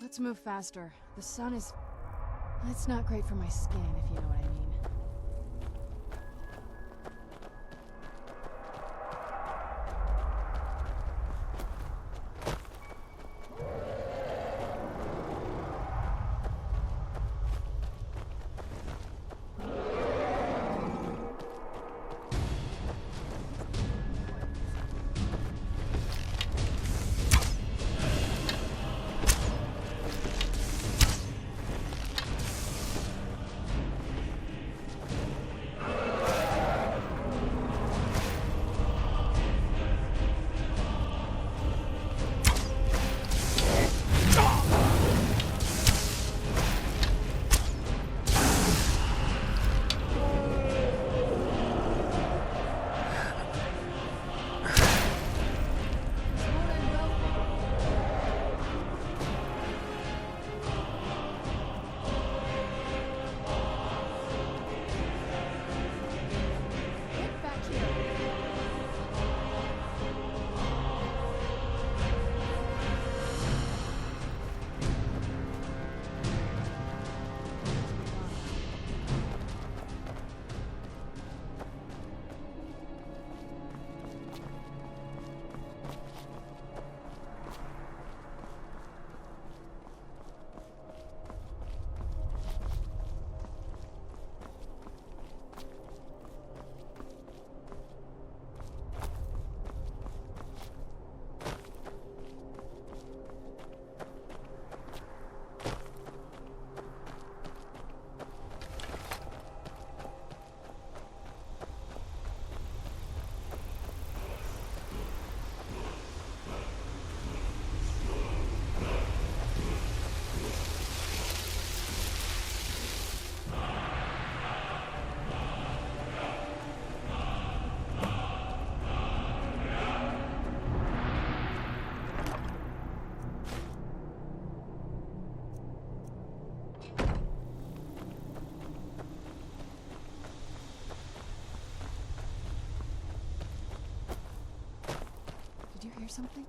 Let's move faster. The sun is... It's not great for my skin, if you know what I mean. Did you hear something?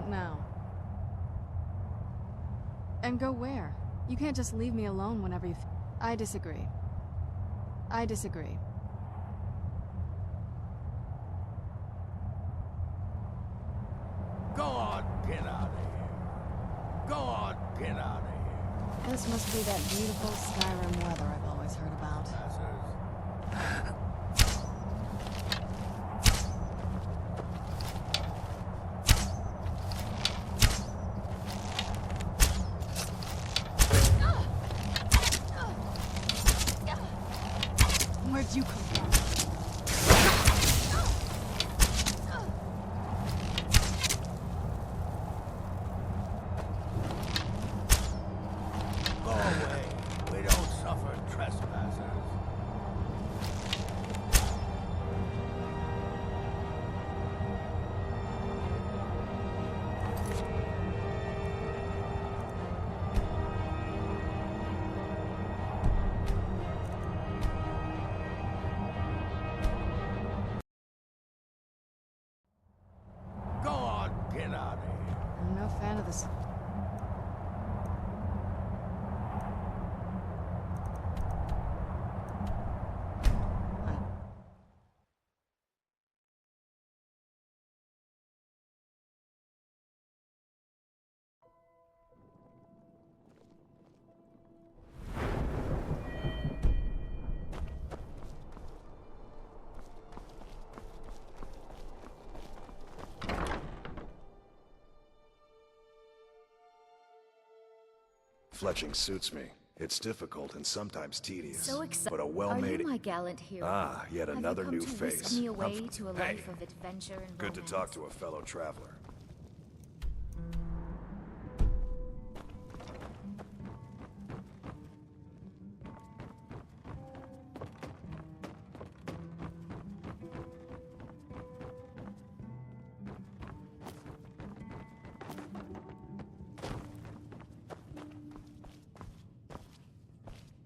What now? And go where? You can't just leave me alone whenever you... I disagree. I disagree. Go on, get out of here. Go on, get out of here. This must be that beautiful Skyrim weather I've always heard about. Where'd you come from? Go away. We don't suffer trespassers. Go on, get out of here. I'm no fan of this. Fletching suits me. It's difficult and sometimes tedious, So excited. but a Are well-made... you my gallant hero? Ah, yet Have another you come new to face. Whisk me away to a Hey, life of adventure and good to romance? talk to a fellow traveler.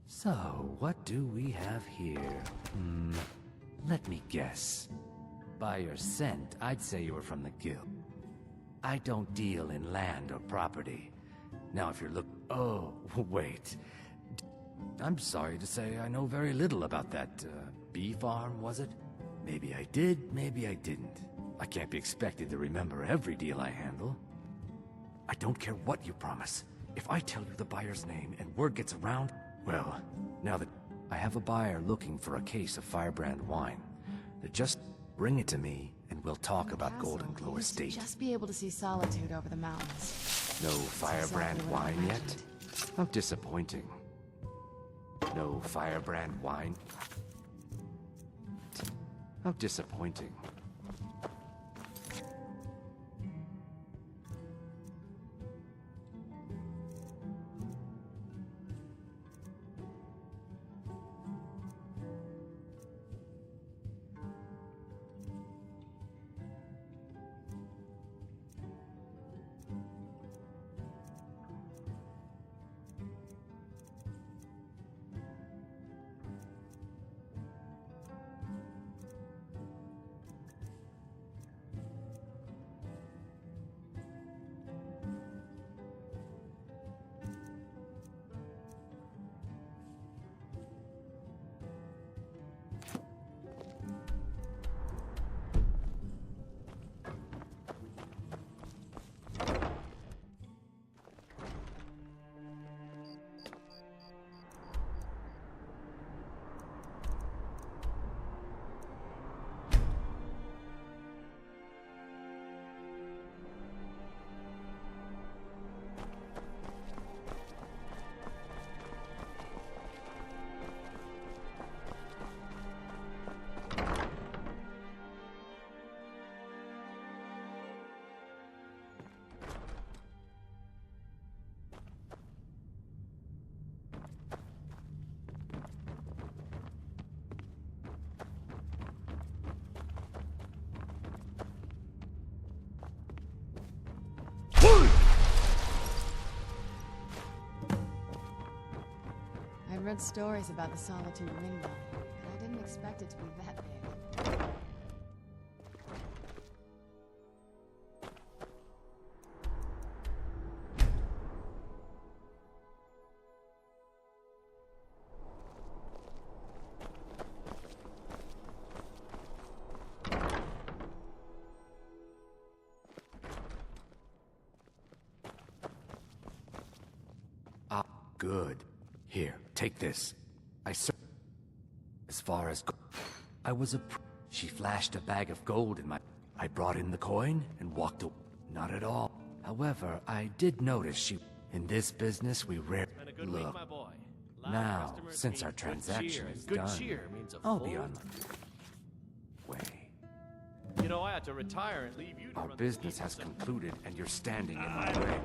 So, what do we have here? Let me guess. By your scent, I'd say you were from the guild. I don't deal in land or property. Now, if you're oh, wait. I'm sorry to say I know very little about that, bee farm, was it? Maybe I did, maybe I didn't. I can't be expected to remember every deal I handle. I don't care what you promise. If I tell you the buyer's name and word gets around, well, now that I have a buyer looking for a case of firebrand wine, just bring it to me and we'll talk about Castle, Golden Glow you used to Estate. just be able to see solitude over the mountains. No firebrand exactly what I wine yet? imagined. How disappointing. No firebrand wine? How disappointing. I'd read stories about the Solitude Ring, but I didn't expect it to be that big. good. Here, take this. As far as I was she flashed a bag of gold in my... I brought in the coin and walked away. Not at all. However, I did notice she... In this business, we rarely... Look, now, since our transaction is done, I'll be on my way. You know, I had to retire and leave you to Our run business has concluded, and you're standing in my way.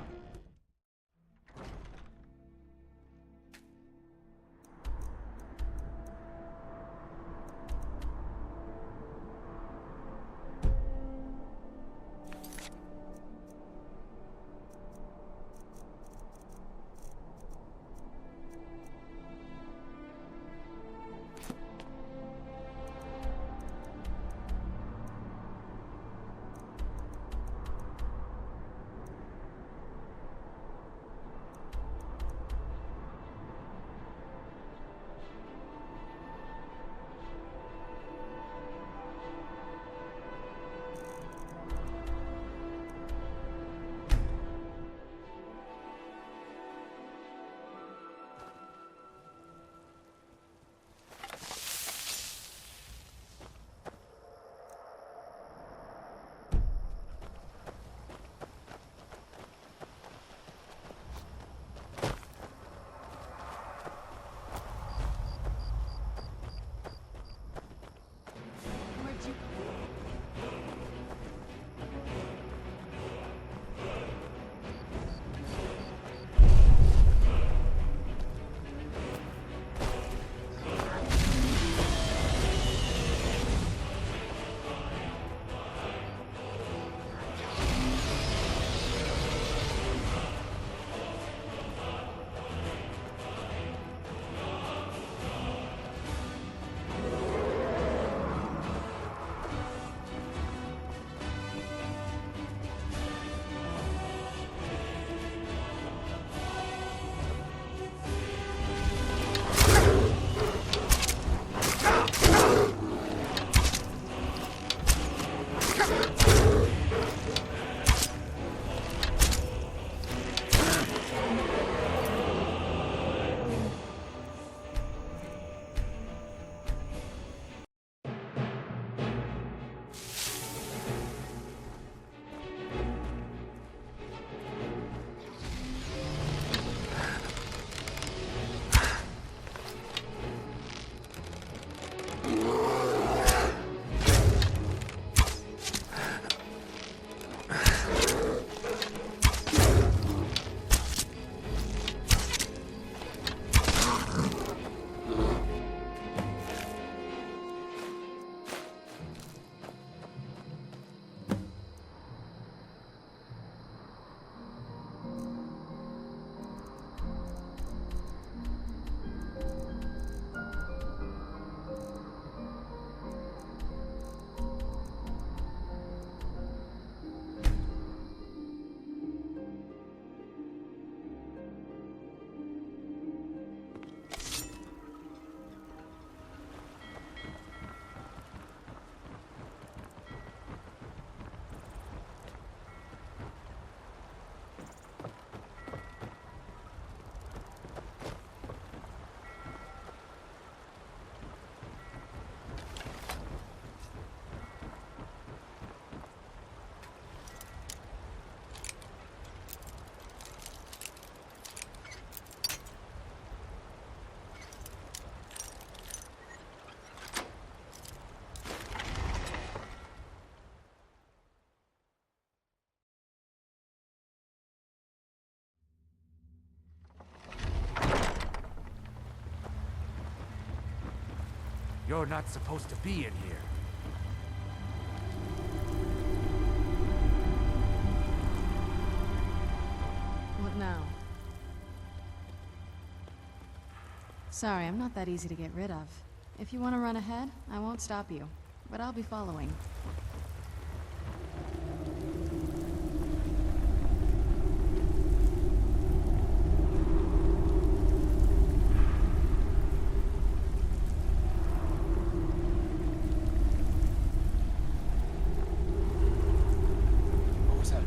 You're not supposed to be in here. What now? Sorry, I'm not that easy to get rid of. If you want to run ahead, I won't stop you. But I'll be following. What was that?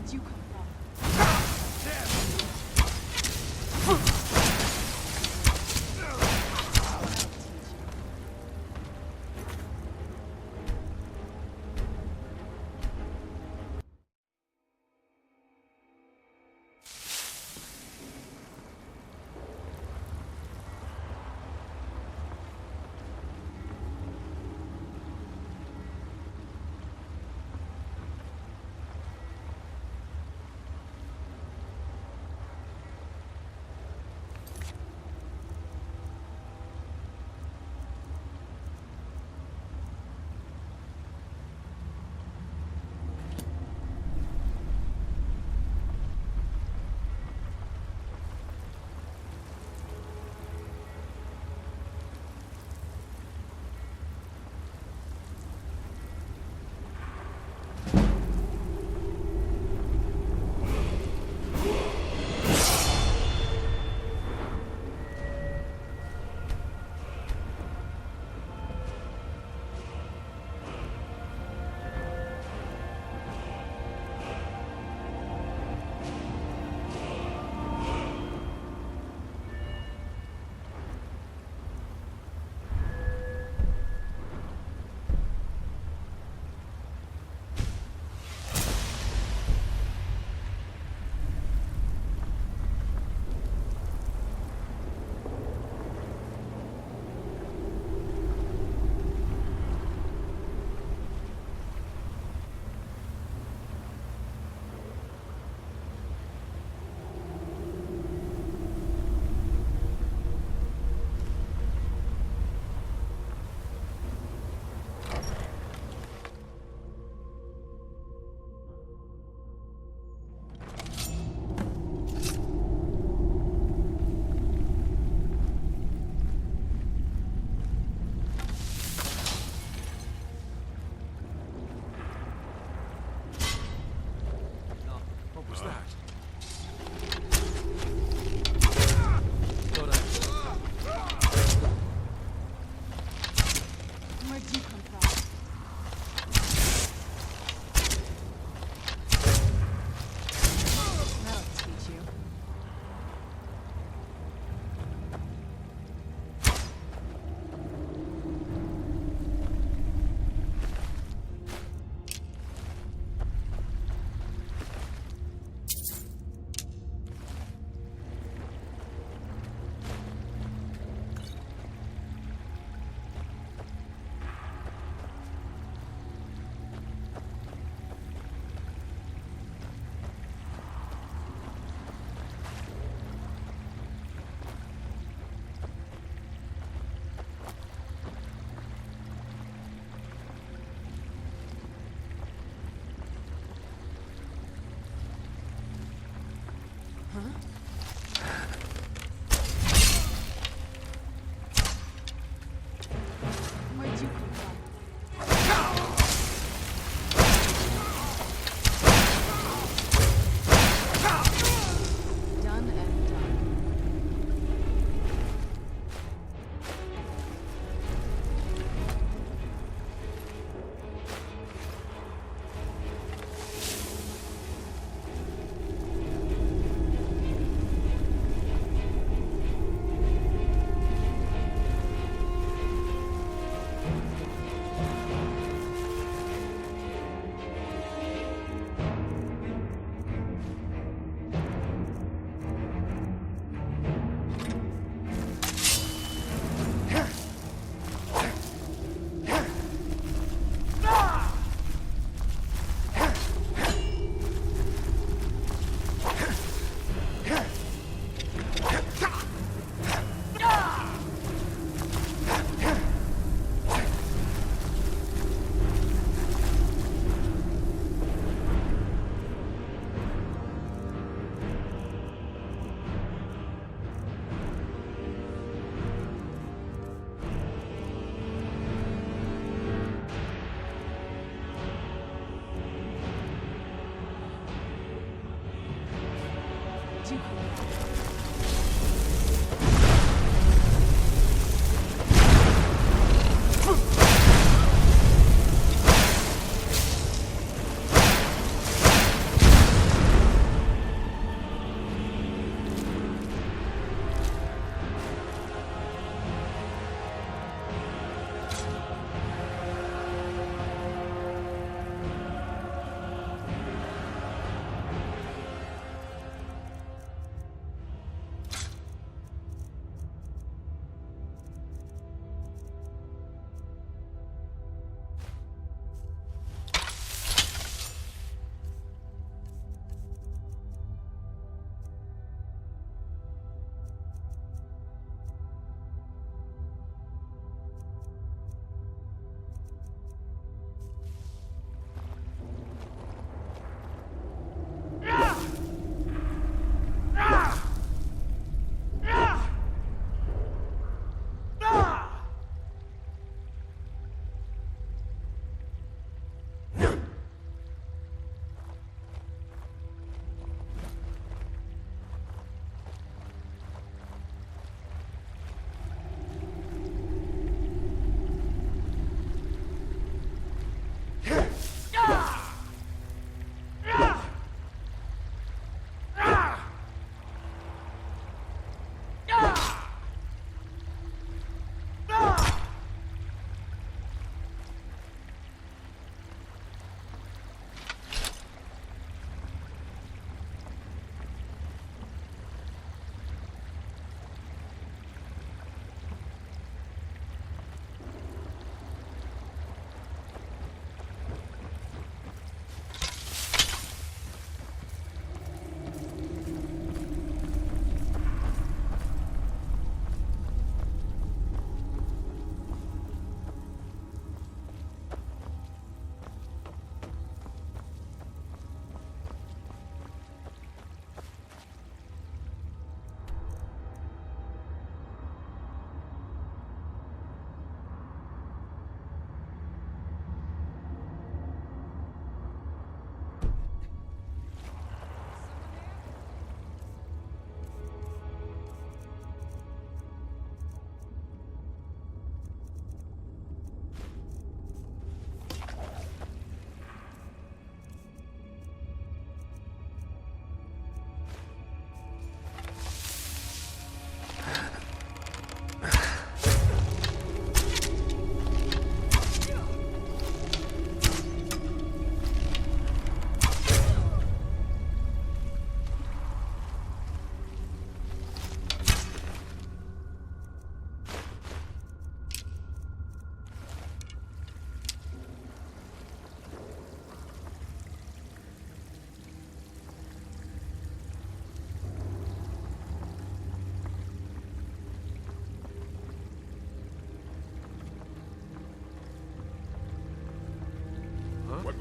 Where'd you come from?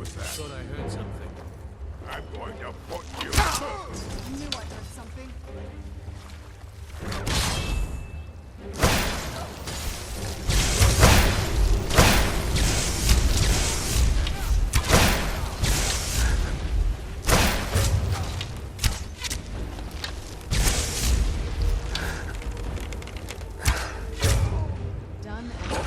was that? Thought I heard something. I'm going to put you. I knew I heard something. Done and done.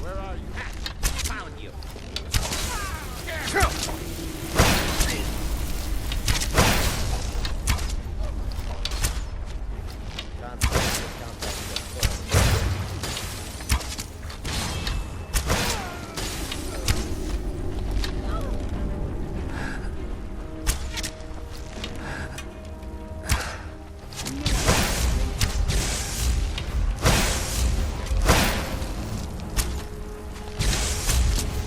Where are you? Found you.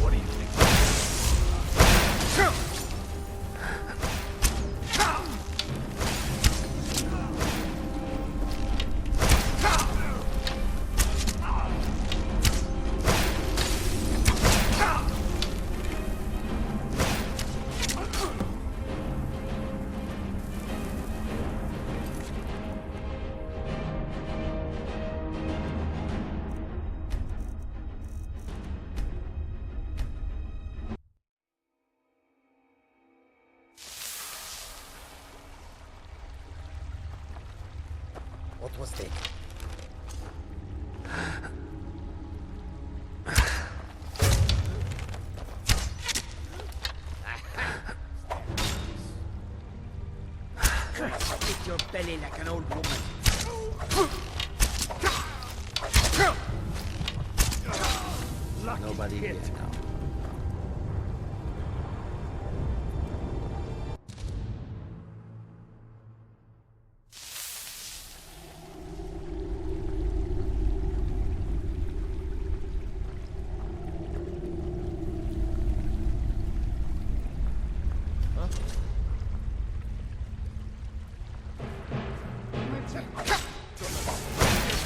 What do you think? What was taken? Hit your belly like an old woman. Nobody here now.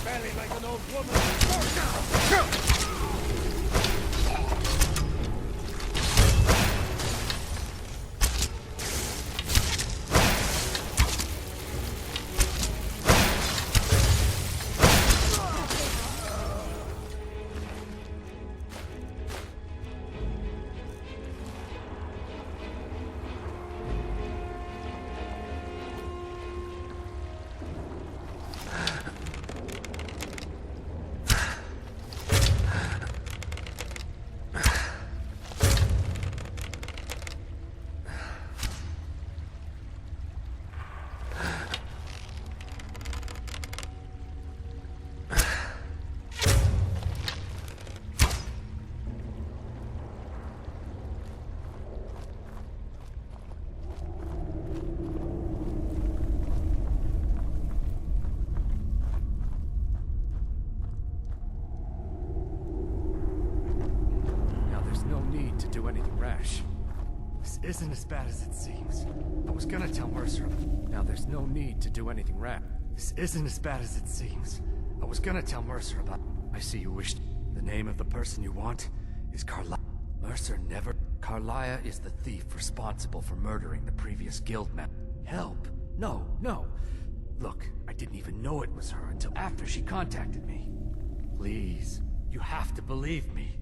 Belly like an old woman. Now there's no need to do anything rash. This isn't as bad as it seems. I was gonna tell Mercer. Now there's no need to do anything rash. This isn't as bad as it seems. I was gonna tell Mercer about... I see you wished. The name of the person you want is Carlia. Mercer never... Carlia is the thief responsible for murdering the previous guild member. Help? No, no. Look, I didn't even know it was her until after she contacted me. Please, you have to believe me.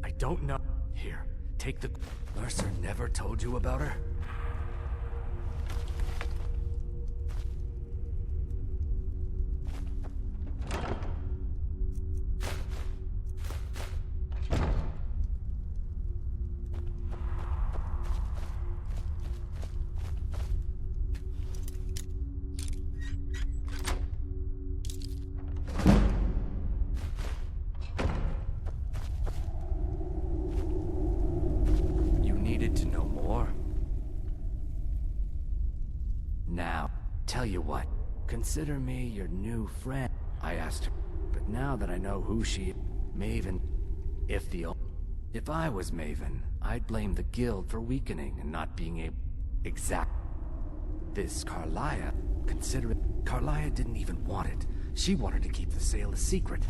I don't know. Here, take the... Mercer never told you about her? Tell you what, consider me your new friend, I asked her. But now that I know who she is, Maven, if I was Maven, I'd blame the guild for weakening and not being able... This Carlia, consider it, Carlia didn't even want it. She wanted to keep the sale a secret.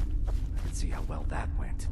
Let's see how well that went.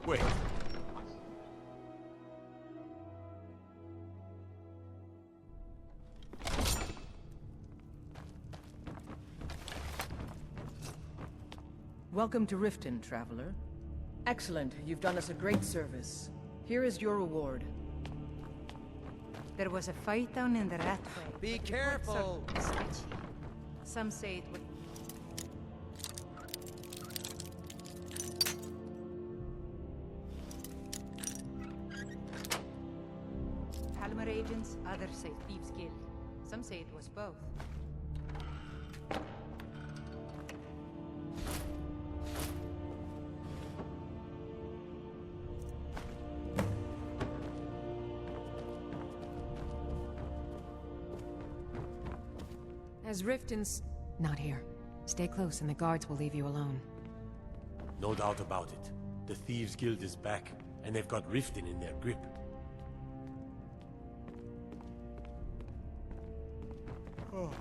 Wait. Welcome to Riften, traveler. Excellent, you've done us a great service. Here is your reward. There was a fight down in the Rathway. Be careful! Sketchy. Some say it was... Palmer agents, others say Thieves Guild. Some say it was both. As Riften's... Not here. Stay close and the guards will leave you alone. No doubt about it. The Thieves Guild is back, and they've got Riften in their grip. Oh.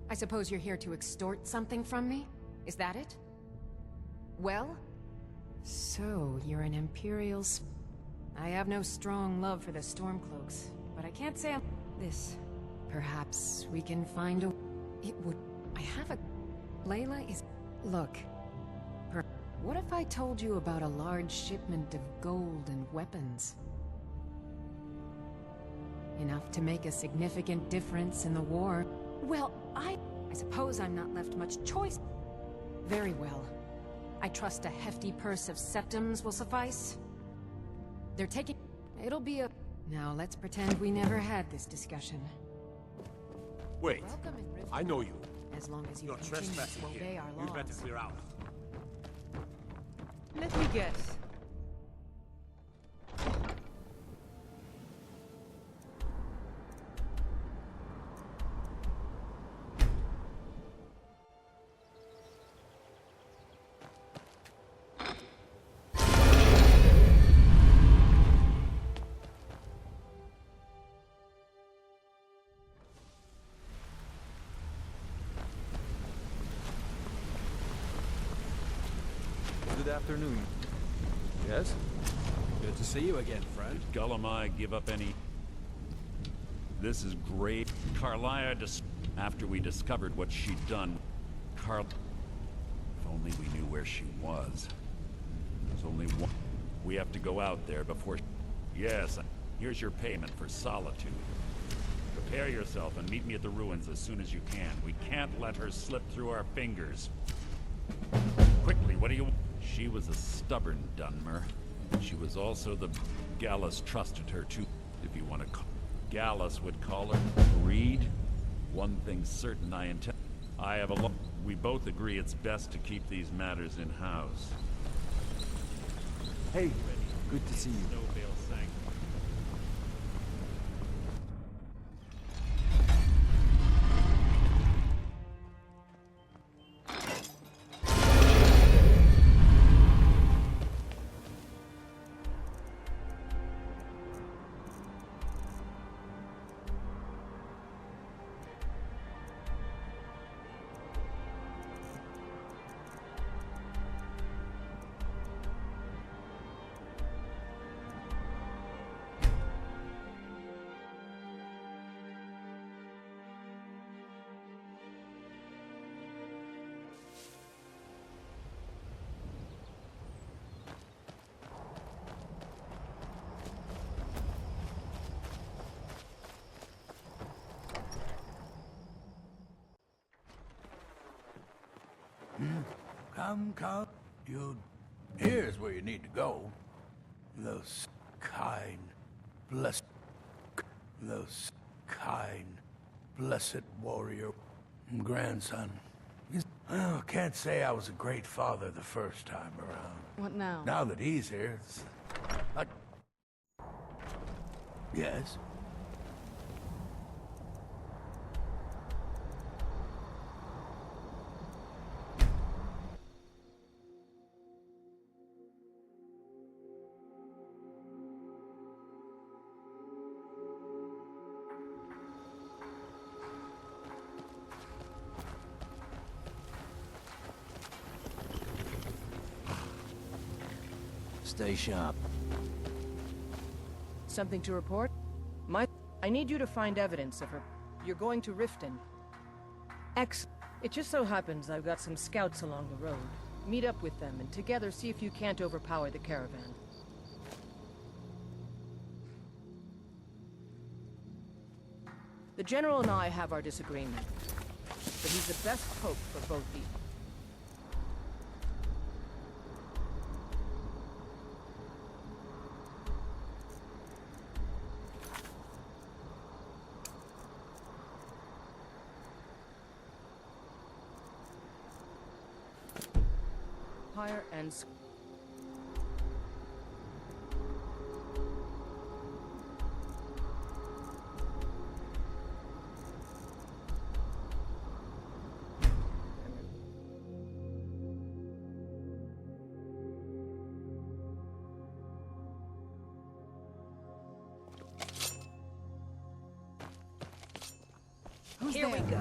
I suppose you're here to extort something from me? Is that it? Well? So, you're an Imperial I have no strong love for the Stormcloaks, but I can't say I'm... This. Perhaps we can find a... It would... I have a... Layla is... Look. What if I told you about a large shipment of gold and weapons? Enough to make a significant difference in the war. Well, I suppose I'm not left much choice. Very well. I trust a hefty purse of septims will suffice. They're taking... It'll be a... Now let's pretend we never had this discussion. Wait. I know you. As long as you You're continue trespassing to obey here. our You laws. better clear out. Let me guess. Good afternoon. Yes? Good to see you again, friend. Did Gullumai give up any... This is great. Carlia, after we discovered what she'd done... If only we knew where she was. There's only one... We have to go out there before... Yes, here's your payment for solitude. Prepare yourself and meet me at the ruins as soon as you can. We can't let her slip through our fingers. Quickly, what do you... She was a stubborn Dunmer. She was also the... Gallus trusted her to... If you want to call... Gallus would call her... Greed? One thing's certain, I intend... I have a We both agree it's best to keep these matters in-house. Hey, good to see you. No bail sank. Come. Here's where you need to go. Those kind, blessed warrior grandson. Well, can't say I was a great father the first time around. What now? Now that he's here, it's like... Yes? Stay sharp. Something to report? I need you to find evidence of her. You're going to Riften. It just so happens I've got some scouts along the road. Meet up with them and together see if you can't overpower the caravan. The General and I have our disagreement, but he's the best hope for both people. Hire and... Who's Here there? we go.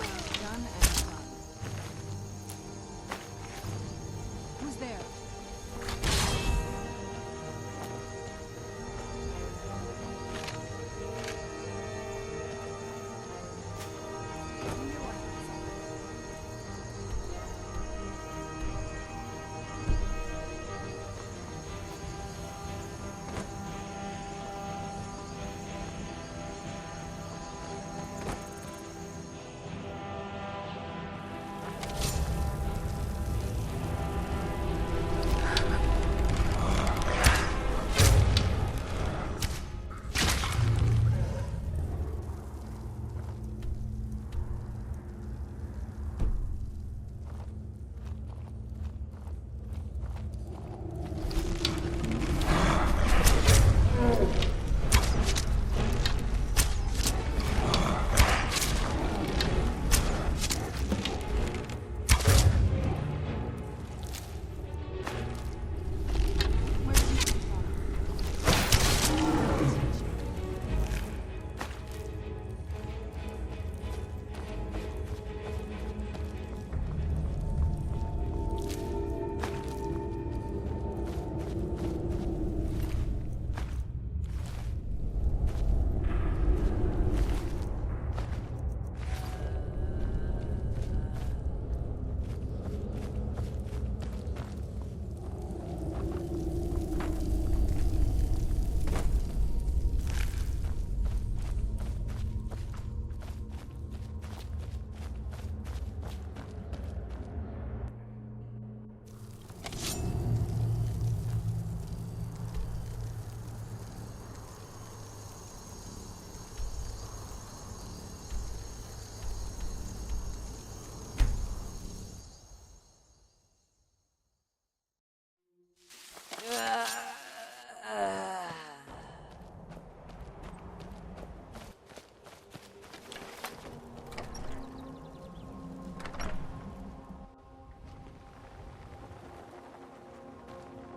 Done and done. Who's there?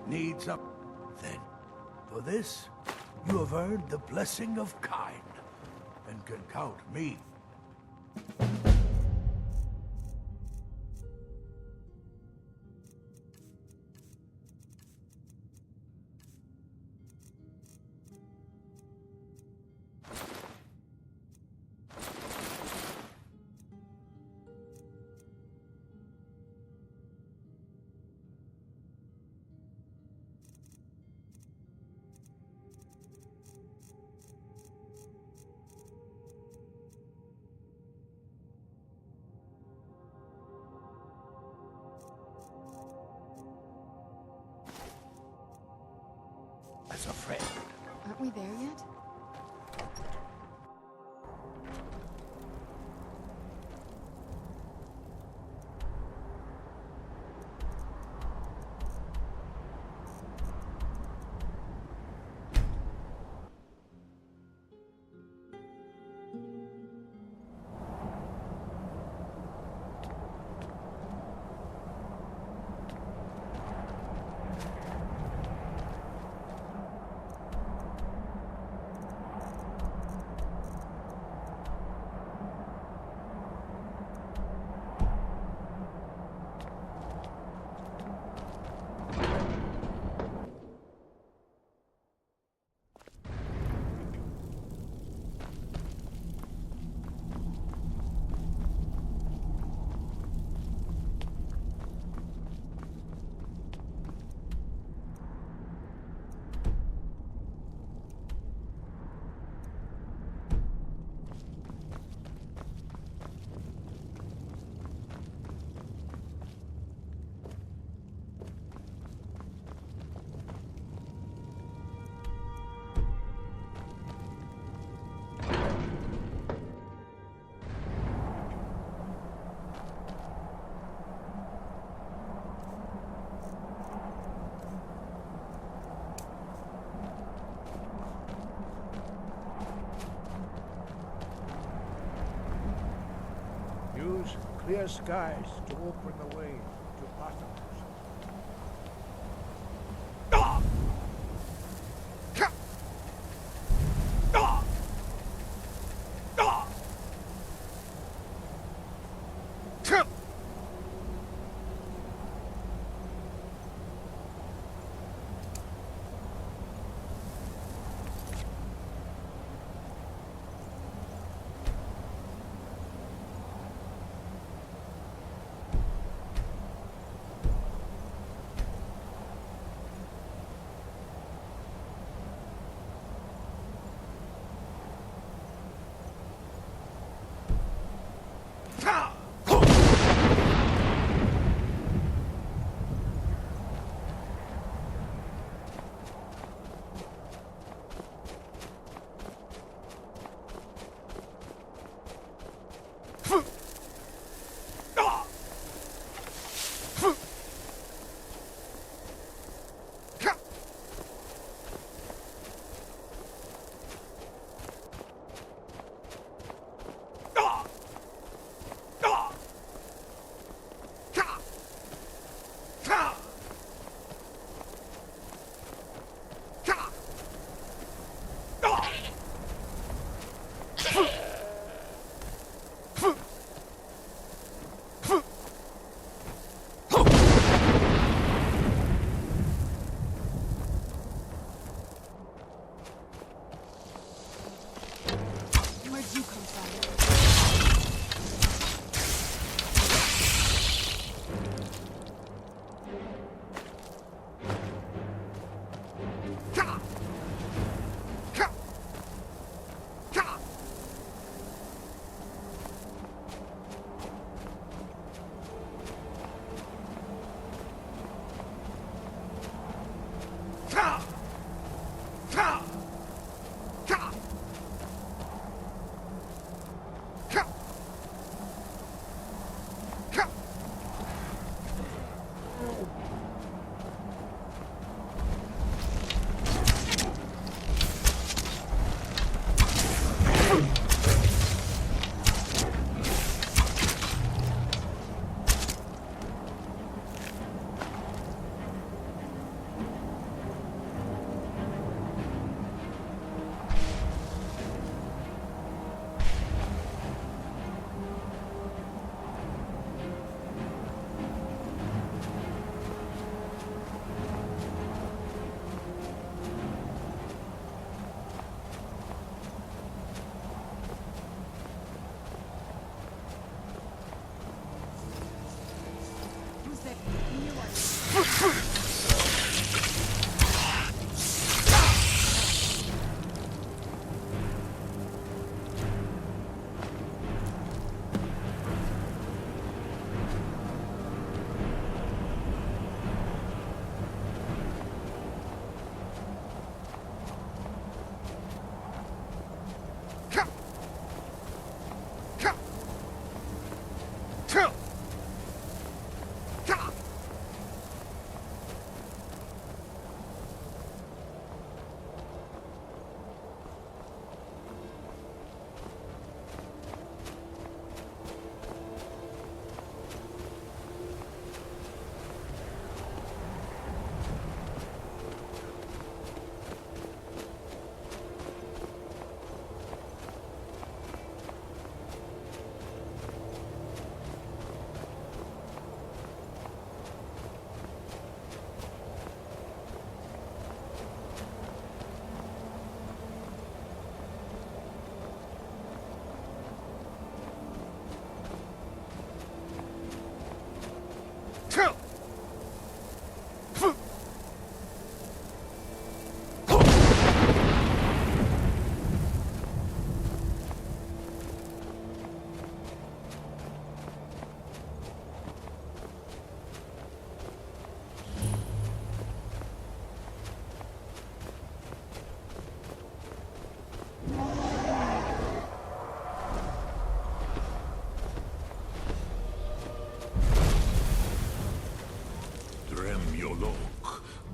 Needs up, then. For this, you have earned the blessing of kind, and can count me. As a friend. Aren't we there yet? clear skies to open the way to bottomless.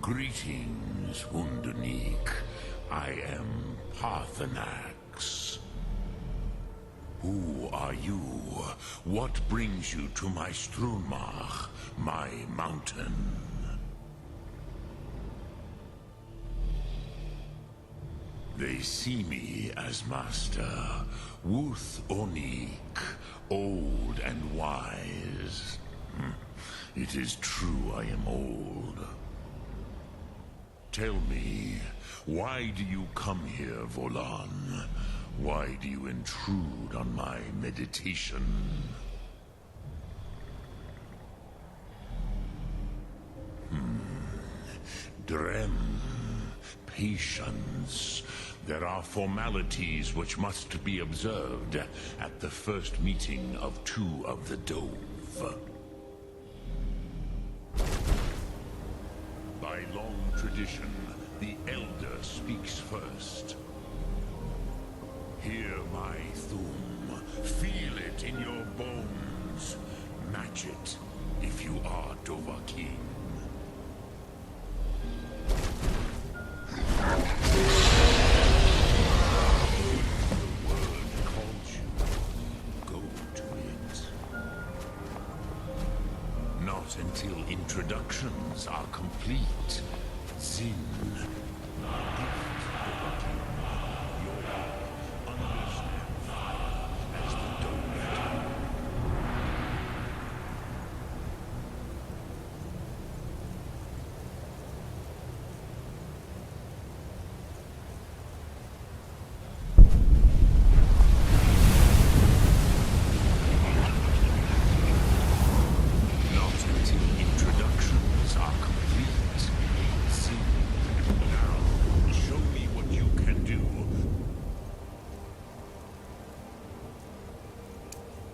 Greetings, Wunderneek. I am Parthenax. Who are you? What brings you to my Strunmach, my mountain? They see me as master, Wuth Onik, old and wise. It is true I am old. Tell me, why do you come here, Volan? Why do you intrude on my meditation? Drem, patience. There are formalities which must be observed at the first meeting of two of the Dove. By long tradition, the Elder speaks first. Hear my Thum. Feel it in your bones. Match it if you are Dovahkiin. The word calls you. Go to it. Not until introductions are complete. Zin.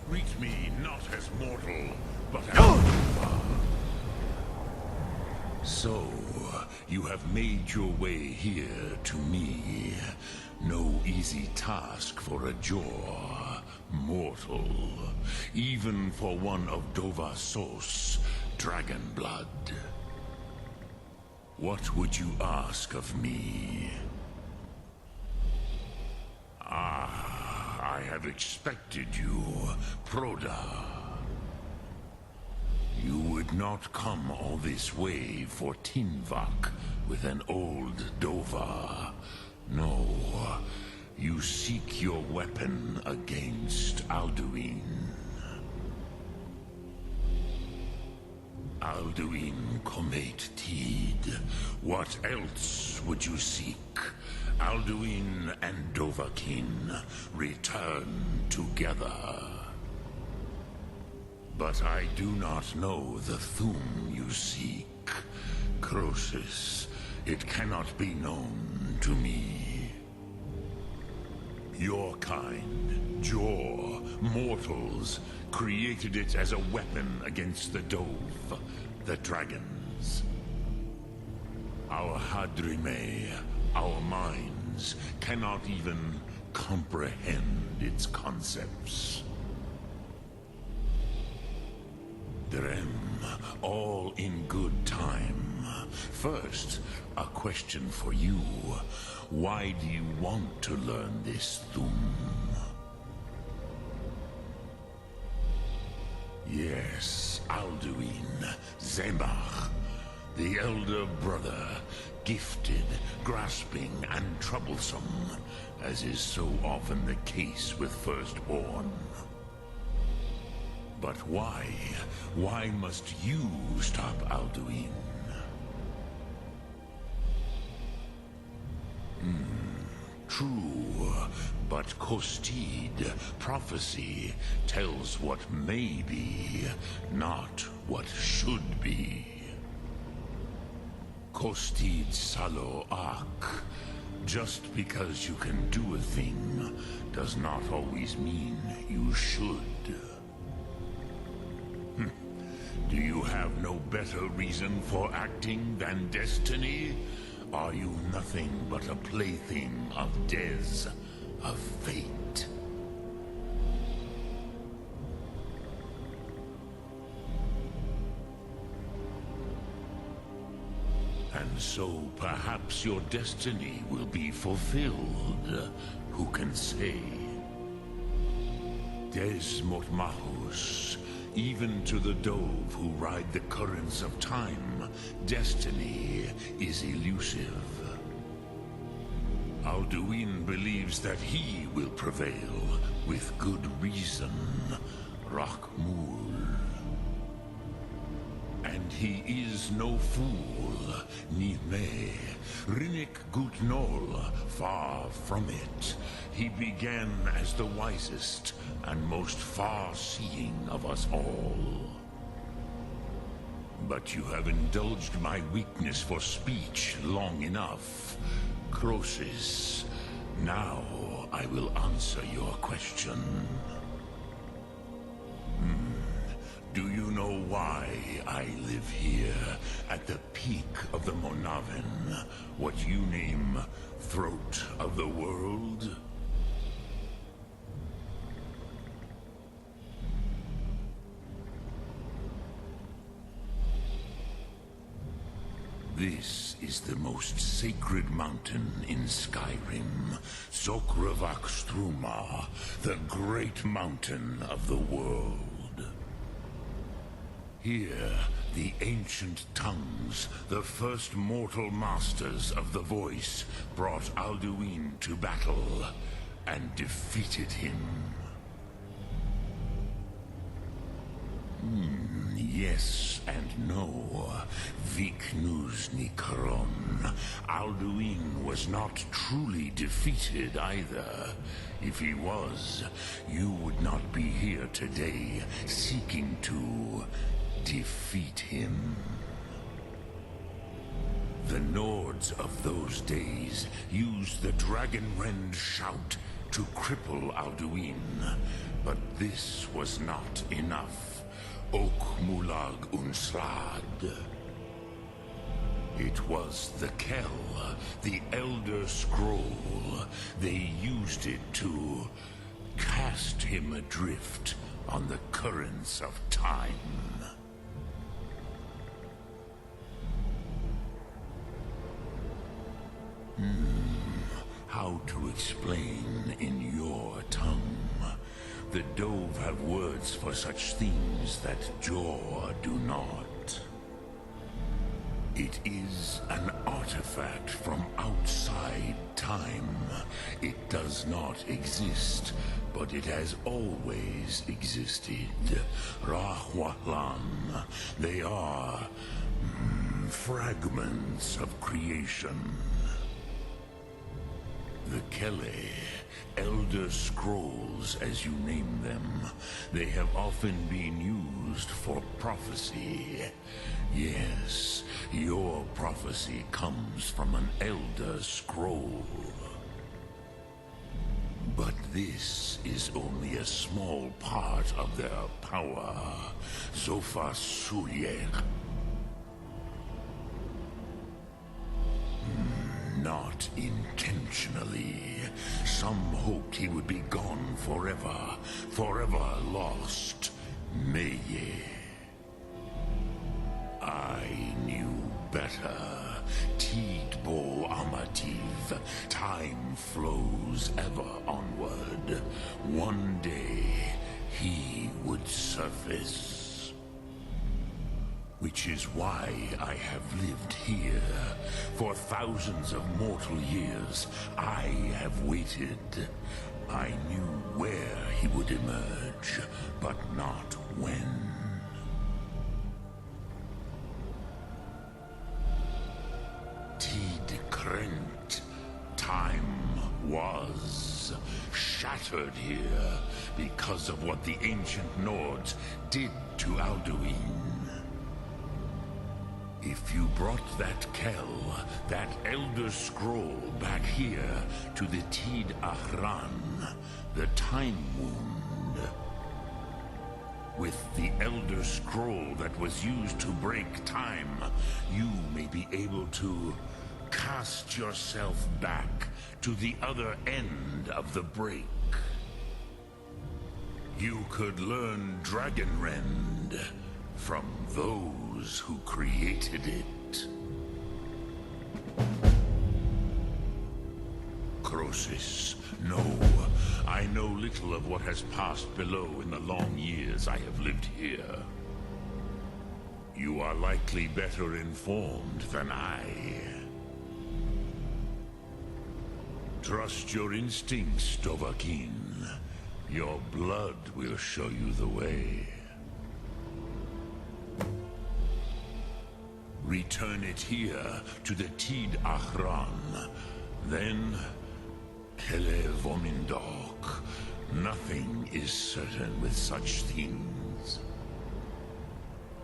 Greet me not as mortal, but as So, you have made your way here to me. No easy task for a Jor, mortal, even for one of Dovasos, dragon blood. What would you ask of me? I have expected you, Proda. You would not come all this way for Tinvak with an old Dova. No, you seek your weapon against Alduin. Alduin Comet Tid. What else would you seek? Alduin and Dovahkiin return together. But I do not know the Thum you seek. Croesus, it cannot be known to me. Your kind, Jor, mortals, created it as a weapon against the Dove, the dragons. Our Hadrime, our minds, cannot even comprehend its concepts. Drem, all in good time. First, a question for you. Why do you want to learn this Thum? Yes, Alduin, Zemach, the elder brother, gifted, grasping, and troublesome, as is so often the case with firstborn. But why? Why must you stop Alduin? True, but Kostid, prophecy, tells what may be, not what should be. Kostid Salo Ak. Just because you can do a thing does not always mean you should. Do you have no better reason for acting than destiny? Are you nothing but a plaything of Dez, of fate? And so perhaps your destiny will be fulfilled. Who can say? Des Mortmahus, even to the dove who ride the currents of time, destiny is elusive. Alduin believes that he will prevail, with good reason, Rakmul. And he is no fool, Nime, Rinnik Gutnol, far from it. He began as the wisest and most far-seeing of us all. But you have indulged my weakness for speech long enough. Croesus, now I will answer your question. Do you know why I live here, at the peak of the Monavin, what you name throat of the world? This is the most sacred mountain in Skyrim, Sokravak Struma, the great mountain of the world. Here, the ancient tongues, the first mortal masters of the voice, brought Alduin to battle and defeated him. Yes and no. Viknuzny Karon. Alduin was not truly defeated either. If he was, you would not be here today, seeking to defeat him. The Nords of those days used the Dragonrend shout to cripple Alduin, but this was not enough. Ok Mulag Unslad. It was the Kell, the Elder Scroll. They used it to cast him adrift on the currents of time. How to explain in your tongue? The Dove have words for such things that Jor do not. It is an artifact from outside time. It does not exist, but it has always existed. Rahwalan. They are fragments of creation. The Kele, Elder Scrolls as you name them, they have often been used for prophecy. Yes, your prophecy comes from an Elder Scroll. But this is only a small part of their power. Zofa Suyer. Not intentionally. Some hoped he would be gone forever, forever lost. Meye. I knew better. Tidbo Amativ. Time flows ever onward. One day, he would surface. Which is why I have lived here. For thousands of mortal years, I have waited. I knew where he would emerge, but not when. Tid Krent. Time was shattered here because of what the ancient Nords did to Alduin. If you brought that Kell, that Elder Scroll back here to the Tid Ahran, the Time Wound, with the Elder Scroll that was used to break time, you may be able to cast yourself back to the other end of the break. You could learn Dragonrend from those who created it. Croesus, no. I know little of what has passed below in the long years I have lived here. You are likely better informed than I. Trust your instincts, Dovahkiin. Your blood will show you the way. Return it here to the Tid Ahran. Then, Kele Vomindok. Nothing is certain with such things.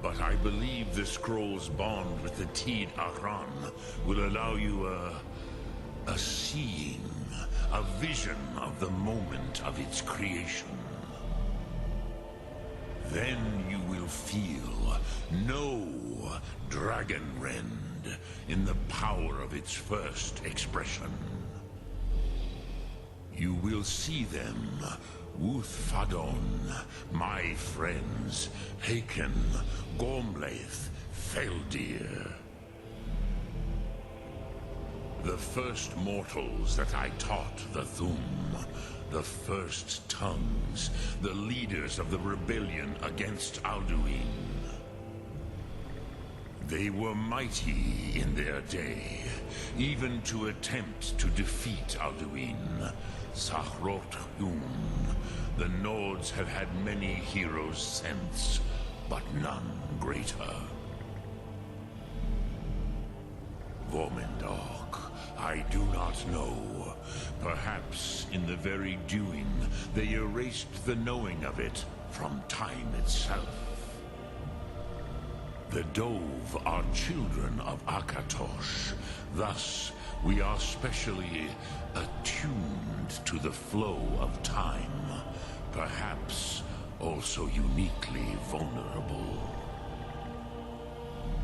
But I believe the scroll's bond with the Tid Ahran will allow you a seeing, a vision of the moment of its creation. Then you will feel, know Dragonrend in the power of its first expression. You will see them, Uthfadon, my friends, Haken, Gormlaith, Feldir. The first mortals that I taught the Thum, the first tongues, the leaders of the rebellion against Alduin. They were mighty in their day, even to attempt to defeat Alduin. Sahrot Hun. The Nords have had many heroes since, but none greater. Vomindok, I do not know. Perhaps in the very doing, they erased the knowing of it from time itself. The Dove are children of Akatosh. Thus, we are specially attuned to the flow of time. Perhaps also uniquely vulnerable.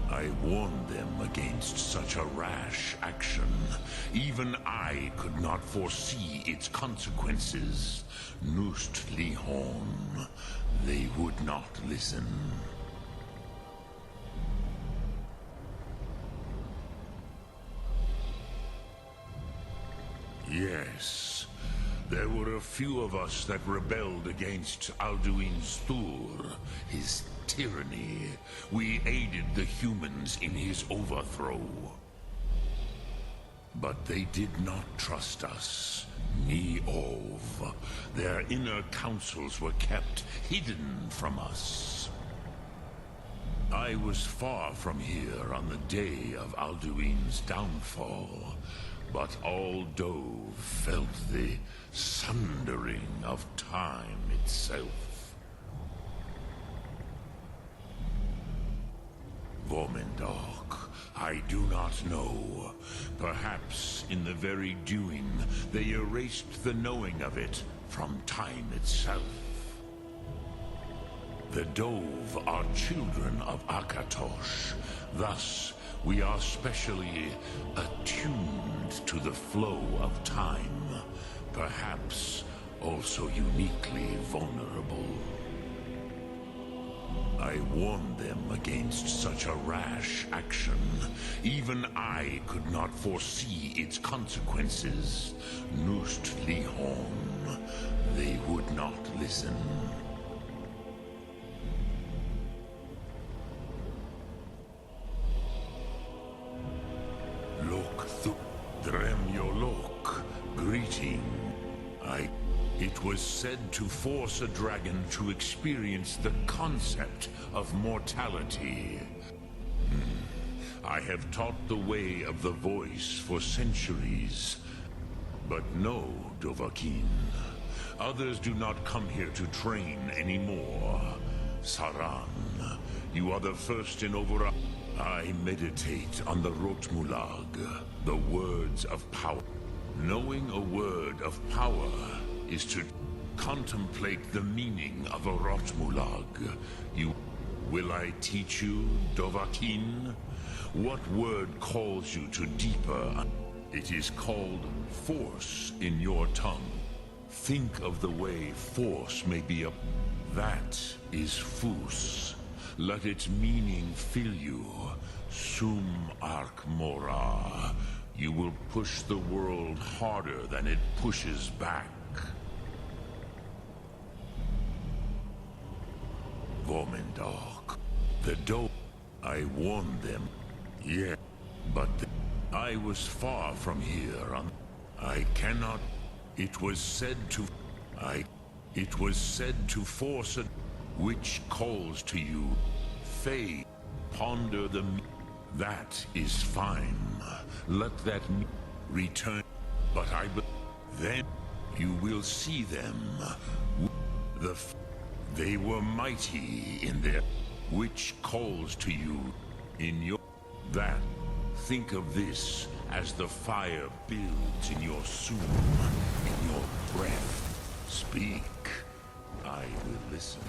I warned them against such a rash action. Even I could not foresee its consequences. Nust Lihon. They would not listen. Yes, there were a few of us that rebelled against Alduin's Thur, his tyranny. We aided the humans in his overthrow. But they did not trust us, ni Ov. Their inner councils were kept hidden from us. I was far from here on the day of Alduin's downfall. But all Dove felt the sundering of time itself. Vomindok, I do not know. Perhaps in the very doing, they erased the knowing of it from time itself. The Dove are children of Akatosh. Thus, we are specially attuned to the flow of time, perhaps also uniquely vulnerable. I warned them against such a rash action. Even I could not foresee its consequences. Nust Lihon. They would not listen. Dremyolok, greeting. It was said to force a dragon to experience the concept of mortality. I have taught the way of the voice for centuries. But no, Dovahkiin. Others do not come here to train anymore. Saran, you are the first in over... I meditate on the Rotmulag, the words of power. Knowing a word of power is to contemplate the meaning of a Rotmulag. Will I teach you, Dovahkiin? What word calls you to deeper? It is called force in your tongue. Think of the way force may be a... That is Fus. Let its meaning fill you. Sum Ark Mora. You will push the world harder than it pushes back. dark. The door, I warned them. Yeah, but I was far from here. I cannot. It was said to. It was said to force a which calls to you. Faye, ponder the. That is fine. Let that return. But then you will see them. They were mighty in their. Which calls to you in your. That. Think of this as the fire builds in your soul, in your breath. Speak. I will listen.